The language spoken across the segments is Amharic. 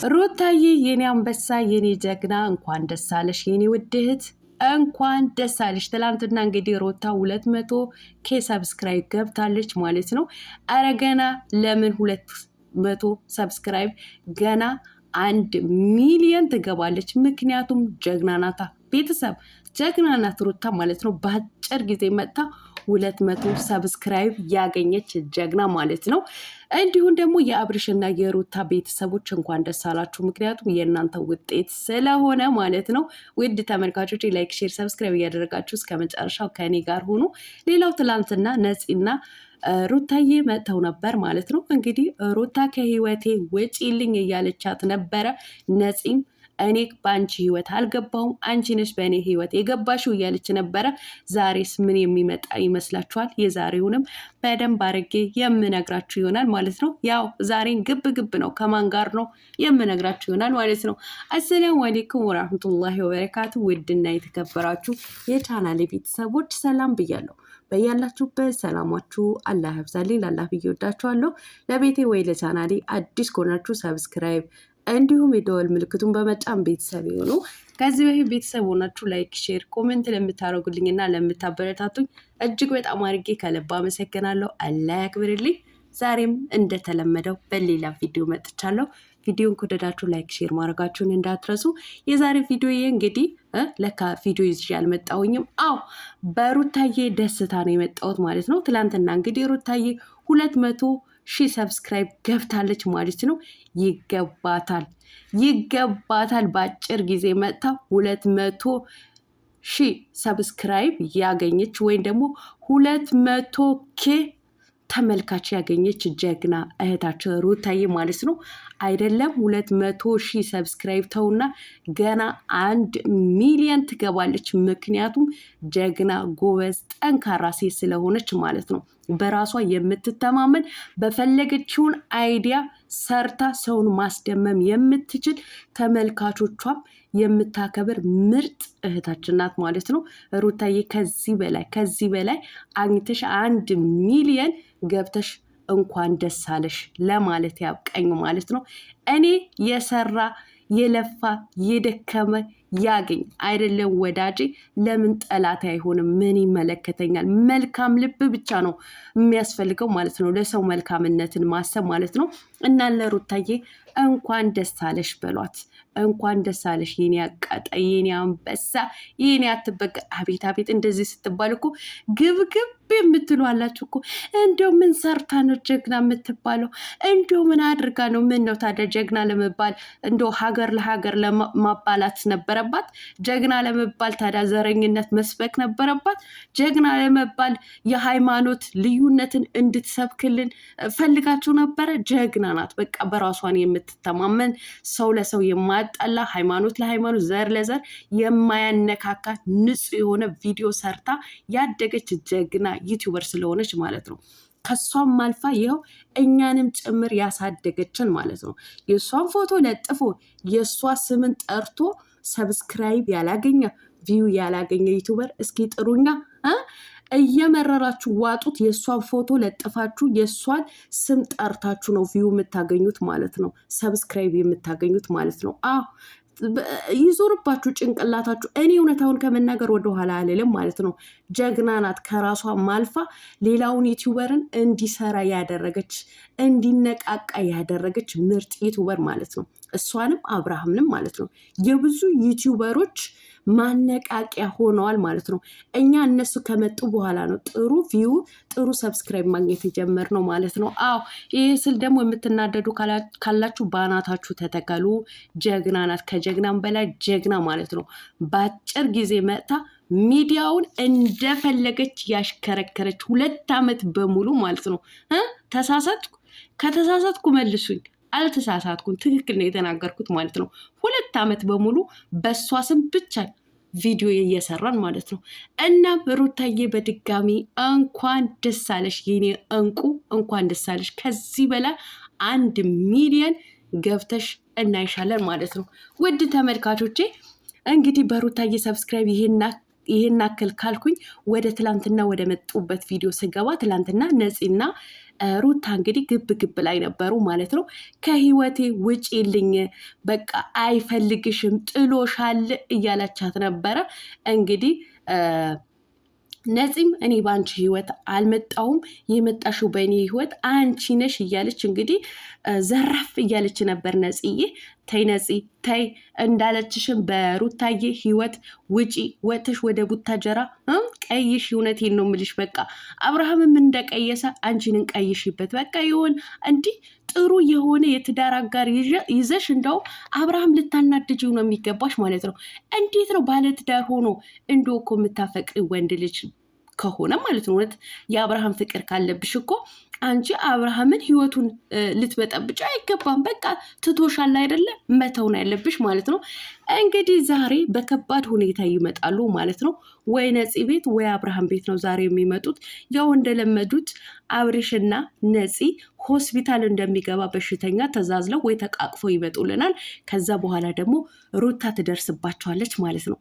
ሩታዬ የኔ አንበሳ የኔ ጀግና እንኳን ደስ አለሽ የኔ ውድ እህት እንኳን ደስ አለሽ። ትላንትና እንግዲህ ሩታ 200K ሰብስክራይብ ገብታለች ማለት ነው። አረ ገና ለምን 200 ሰብስክራይብ ገና 1 ሚሊዮን ትገባለች። ምክንያቱም ጀግና ናታ። ቤተሰብ ጀግና ናት ሩታ ማለት ነው። በአጭር ጊዜ መጥታ 200 ሰብስክራይብ ያገኘች ጀግና ማለት ነው። እንዲሁም ደግሞ የአብርሽና የሩታ ቤተሰቦች እንኳን ደስ አላችሁ። ምክንያቱም የእናንተ ውጤት ስለሆነ ማለት ነው። ውድ ተመልካቾች ላይክ፣ ሼር፣ ሰብስክራይብ እያደረጋችሁ እስከ መጨረሻው ከኔ ጋር ሆኑ። ሌላው ትላንትና ነፂና ሩታዬ መጥተው ነበር ማለት ነው። እንግዲህ ሩታ ከህይወቴ ውጪልኝ እያለቻት ነበረ። ነፂም እኔ በአንቺ ህይወት አልገባውም፣ አንቺ ነሽ በእኔ ህይወት የገባሽው እያለች ነበረ። ዛሬስ ምን የሚመጣ ይመስላችኋል? የዛሬውንም በደንብ አድርጌ የምነግራችሁ ይሆናል ማለት ነው። ያው ዛሬን ግብ ግብ ነው፣ ከማን ጋር ነው የምነግራችሁ ይሆናል ማለት ነው። አሰላሙ አሌይኩም ወራህመቱላሂ ወበረካቱ። ውድና የተከበራችሁ የቻናሌ ቤተሰቦች ሰላም ብያለሁ። በያላችሁበት ሰላማችሁ አላህ ያብዛልኝ። ላላህ ብዬ ወዳችኋለሁ። ለቤቴ ወይ ለቻናሌ አዲስ ከሆናችሁ ሰብስክራይብ እንዲሁም የደወል ምልክቱን በመጫን ቤተሰብ የሆኑ ከዚህ በፊት ቤተሰብ ሆናችሁ ላይክ፣ ሼር፣ ኮሜንት ለምታደርጉልኝ እና ለምታበረታቱኝ እጅግ በጣም አድርጌ ከልብ አመሰግናለሁ። አላህ ያክብርልኝ። ዛሬም እንደተለመደው በሌላ ቪዲዮ መጥቻለሁ። ቪዲዮን ከወደዳችሁ ላይክ፣ ሼር ማድረጋችሁን እንዳትረሱ። የዛሬ ቪዲዮ እንግዲህ ለካ ቪዲዮ ይዤ አልመጣሁኝም። አዎ በሩታዬ ደስታ ነው የመጣሁት ማለት ነው። ትላንትና እንግዲህ ሩታዬ 200,000 ሰብስክራይብ ገብታለች ማለት ነው። ይገባታል። በአጭር ጊዜ መጥታ 200,000 ሰብስክራይብ ያገኘች ወይም ደግሞ 200K ተመልካች ያገኘች ጀግና እህታችን ሩታዬ ማለት ነው። አይደለም 200,000 ሰብስክራይብ ተውና ገና 1 ሚሊዮን ትገባለች። ምክንያቱም ጀግና ጎበዝ ጠንካራ ሴት ስለሆነች ማለት ነው። በራሷ የምትተማመን በፈለገችውን አይዲያ ሰርታ ሰውን ማስደመም የምትችል ተመልካቾቿም የምታከብር ምርጥ እህታችን ናት ማለት ነው። ሩታዬ ከዚህ በላይ አግኝተሽ 1 ሚሊዮን ገብተሽ እንኳን ደስ አለሽ ለማለት ያብቀኝ ማለት ነው። እኔ የሰራ የለፋ የደከመ ያገኝ አይደለም ወዳጄ። ለምን ጠላት አይሆንም? ምን ይመለከተኛል? መልካም ልብ ብቻ ነው የሚያስፈልገው ማለት ነው። ለሰው መልካምነትን ማሰብ ማለት ነው። እና ለሩታዬ እንኳን ደስ አለሽ በሏት። እንኳን ደስ አለሽ የኔ አቃጣይ፣ የኔ አንበሳ፣ የኔ አትበቃ። አቤት አቤት! እንደዚህ ስትባል እኮ ግብግብ የምትሉ አላችሁ እኮ። እንደው ምን ሰርታ ነው ጀግና የምትባለው? እንደው ምን አድርጋ ነው? ምን ነው ታዲያ ጀግና ለመባል እንደው ሀገር ለሀገር ለማባላት ነበረባት? ጀግና ለመባል ታዲያ ዘረኝነት መስበክ ነበረባት? ጀግና ለመባል የሃይማኖት ልዩነትን እንድትሰብክልን ፈልጋችሁ ነበረ? ጀግና ናት በቃ። በራሷን የምትተማመን ሰው ለሰው የማያጣላ ሃይማኖት ለሃይማኖት ዘር ለዘር የማያነካካ ንጹህ የሆነ ቪዲዮ ሰርታ ያደገች ጀግና ዩቲዩበር ስለሆነች ማለት ነው። ከሷም አልፋ ይኸው እኛንም ጭምር ያሳደገችን ማለት ነው። የእሷን ፎቶ ለጥፎ የእሷ ስምን ጠርቶ ሰብስክራይብ ያላገኘ ቪው ያላገኘ ዩቲዩበር እስኪ ጥሩኛ። እየመረራችሁ ዋጡት። የእሷን ፎቶ ለጥፋችሁ የእሷን ስም ጠርታችሁ ነው ቪው የምታገኙት ማለት ነው። ሰብስክራይብ የምታገኙት ማለት ነው። ይዞርባችሁ ጭንቅላታችሁ። እኔ እውነታውን ከመናገር ወደኋላ አልልም ማለት ነው። ጀግና ናት። ከራሷ ማልፋ ሌላውን ዩቲዩበርን እንዲሰራ ያደረገች እንዲነቃቃ ያደረገች ምርጥ ዩቲዩበር ማለት ነው። እሷንም አብርሃምንም ማለት ነው የብዙ ዩቲዩበሮች ማነቃቂያ ሆነዋል ማለት ነው። እኛ እነሱ ከመጡ በኋላ ነው ጥሩ ቪው ጥሩ ሰብስክራይብ ማግኘት የጀመርነው ማለት ነው። ይህ ስል ደግሞ የምትናደዱ ካላችሁ በአናታችሁ ተተከሉ። ጀግና ናት። ከጀግናም በላይ ጀግና ማለት ነው። በአጭር ጊዜ መጥታ ሚዲያውን እንደፈለገች ያሽከረከረች 2 ዓመት በሙሉ ማለት ነው። ተሳሳትኩ? ከተሳሳትኩ መልሱኝ። አልተሳሳትኩም። ትክክል ነው የተናገርኩት ማለት ነው። 2 ዓመት በሙሉ በእሷ ስም ብቻ ቪዲዮ እየሰራን ማለት ነው። እና ሩታዬ በድጋሚ እንኳን ደስ አለሽ የኔ እንቁ፣ እንኳን ደስ አለሽ። ከዚህ በላይ 1 ሚሊዮን ገብተሽ እናይሻለን ማለት ነው። ውድ ተመልካቾቼ እንግዲህ በሩታዬ ሰብስክራይብ ይሄን ይሄን አክል ካልኩኝ ወደ ትላንትና ወደ መጡበት ቪዲዮ ስገባ ትላንትና ነፂና ሩታ እንግዲህ ግብ ላይ ነበሩ ማለት ነው። ከህይወቴ ውጪልኝ፣ በቃ አይፈልግሽም፣ ጥሎሻል እያለቻት ነበረ እንግዲህ ነፂም እኔ በአንቺ ህይወት አልመጣሁም፣ የመጣሽው በእኔ ህይወት አንቺ ነሽ እያለች እንግዲህ ዘራፍ እያለች ነበር። ነፂዬ ተይ ነፂ ተይ፣ እንዳለችሽም በሩታዬ ህይወት ውጪ፣ ወጥሽ ወደ ቡታጀራ ቀይሽ። እውነቴን ነው የምልሽ። በቃ አብርሃምም እንደቀየሰ አንቺንን ቀይሽበት። በቃ ይሆን እንዲህ ጥሩ የሆነ የትዳር አጋር ይዘሽ እንደው አብርሃም ልታናድጂው ነው የሚገባሽ ማለት ነው። እንዴት ነው ባለትዳር ሆኖ እንደው እኮ የምታፈቅሪ ወንድ ልጅ ከሆነ ማለት ነው እውነት የአብርሃም ፍቅር ካለብሽ እኮ አንቺ አብርሃምን ህይወቱን ልትበጠብጭ አይገባም። በቃ ትቶሻል አይደለ? መተውን ያለብሽ ማለት ነው። እንግዲህ ዛሬ በከባድ ሁኔታ ይመጣሉ ማለት ነው። ወይ ነፂ ቤት ወይ አብርሃም ቤት ነው ዛሬ የሚመጡት። ያው እንደለመዱት አብርሽና ነፂ ሆስፒታል እንደሚገባ በሽተኛ ተዛዝለው ወይ ተቃቅፈው ይመጡልናል። ከዛ በኋላ ደግሞ ሩታ ትደርስባቸዋለች ማለት ነው።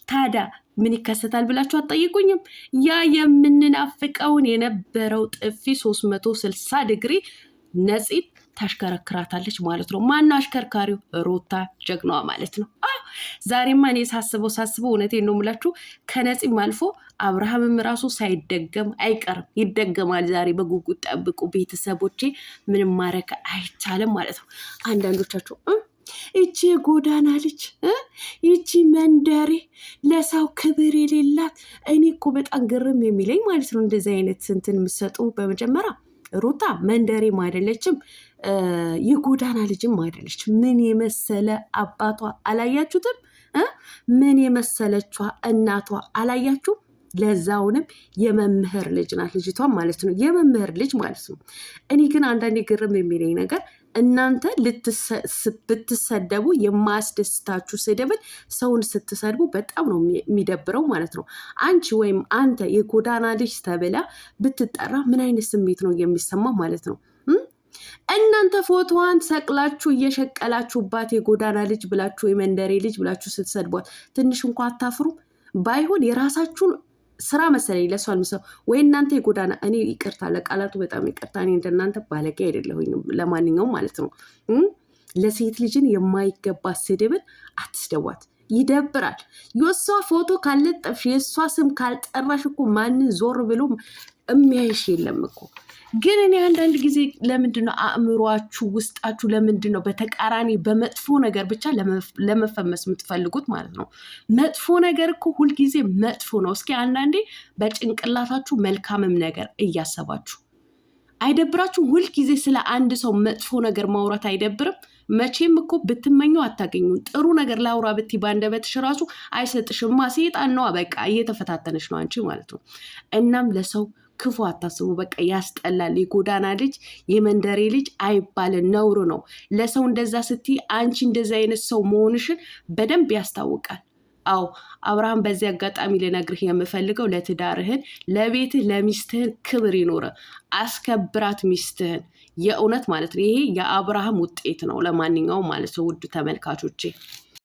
ታዲያ ምን ይከሰታል ብላችሁ አትጠይቁኝም? ያ የምንናፍቀውን የነበረው ጥፊ 360 ዲግሪ ነፂን ታሽከረክራታለች ማለት ነው። ማነው አሽከርካሪው? ሩታ ጀግናዋ ማለት ነው። ዛሬማ እኔ ሳስበው እውነቴን ነው የምላችሁ ከነፂም አልፎ አብርሃምም ራሱ ሳይደገም አይቀርም፣ ይደገማል። ዛሬ በጉጉት ጠብቁ ቤተሰቦቼ። ምንም ማድረግ አይቻልም ማለት ነው። አንዳንዶቻችሁ ይቺ የጎዳና ልጅ ይቺ መንደሬ ለሰው ክብር የሌላት፣ እኔ እኮ በጣም ግርም የሚለኝ ማለት ነው እንደዚህ አይነት ስንትን የምትሰጡ። በመጀመሪያ ሩታ መንደሬም አይደለችም የጎዳና ልጅም አይደለች። ምን የመሰለ አባቷ አላያችሁትም? ምን የመሰለቿ እናቷ አላያችሁ? ለዛውንም የመምህር ልጅ ናት ልጅቷ ማለት ነው። የመምህር ልጅ ማለት ነው። እኔ ግን አንዳንዴ ግርም የሚለኝ ነገር እናንተ ብትሰደቡ የማያስደስታችሁ ስድብን ሰውን ስትሰድቡ በጣም ነው የሚደብረው ማለት ነው። አንቺ ወይም አንተ የጎዳና ልጅ ተብላ ብትጠራ ምን አይነት ስሜት ነው የሚሰማው ማለት ነው? እናንተ ፎቶዋን ሰቅላችሁ እየሸቀላችሁባት የጎዳና ልጅ ብላችሁ የመንደሬ ልጅ ብላችሁ ስትሰድቧት ትንሽ እንኳ አታፍሩም? ባይሆን የራሳችሁን ስራ መሰለኝ ለሷ አልመሰው ወይ እናንተ የጎዳና እኔ ይቅርታ ለቃላቱ በጣም ይቅርታ። እኔ እንደናንተ ባለጌ አይደለሁኝም። ለማንኛውም ማለት ነው ለሴት ልጅን የማይገባ ስድብን አትስደቧት። ይደብራል። የእሷ ፎቶ ካልለጠፍሽ የእሷ ስም ካልጠራሽ እኮ ማንን ዞር ብሎ የሚያይሽ የለም እኮ። ግን እኔ አንዳንድ ጊዜ ለምንድን ነው አእምሯችሁ ውስጣችሁ ለምንድን ነው በተቃራኒ በመጥፎ ነገር ብቻ ለመፈመስ የምትፈልጉት ማለት ነው? መጥፎ ነገር እኮ ሁልጊዜ መጥፎ ነው። እስኪ አንዳንዴ በጭንቅላታችሁ መልካምም ነገር እያሰባችሁ አይደብራችሁ? ሁልጊዜ ስለ አንድ ሰው መጥፎ ነገር ማውራት አይደብርም? መቼም እኮ ብትመኘው አታገኙም። ጥሩ ነገር ላውራ ብቲ ባንደበትሽ ራሱ አይሰጥሽማ። ሴጣን ነዋ። በቃ እየተፈታተነች ነው አንቺ ማለት ነው። እናም ለሰው ክፉ አታስቡ። በቃ ያስጠላል። የጎዳና ልጅ የመንደሬ ልጅ አይባልን፣ ነውር ነው። ለሰው እንደዛ ስትይ አንቺ እንደዚ አይነት ሰው መሆንሽን በደንብ ያስታውቃል። አዎ አብርሃም፣ በዚህ አጋጣሚ ልነግርህ የምፈልገው ለትዳርህን፣ ለቤትህ፣ ለሚስትህን ክብር ይኖረ። አስከብራት ሚስትህን፣ የእውነት ማለት ነው። ይሄ የአብርሃም ውጤት ነው። ለማንኛውም ማለት ነው ውድ ተመልካቾቼ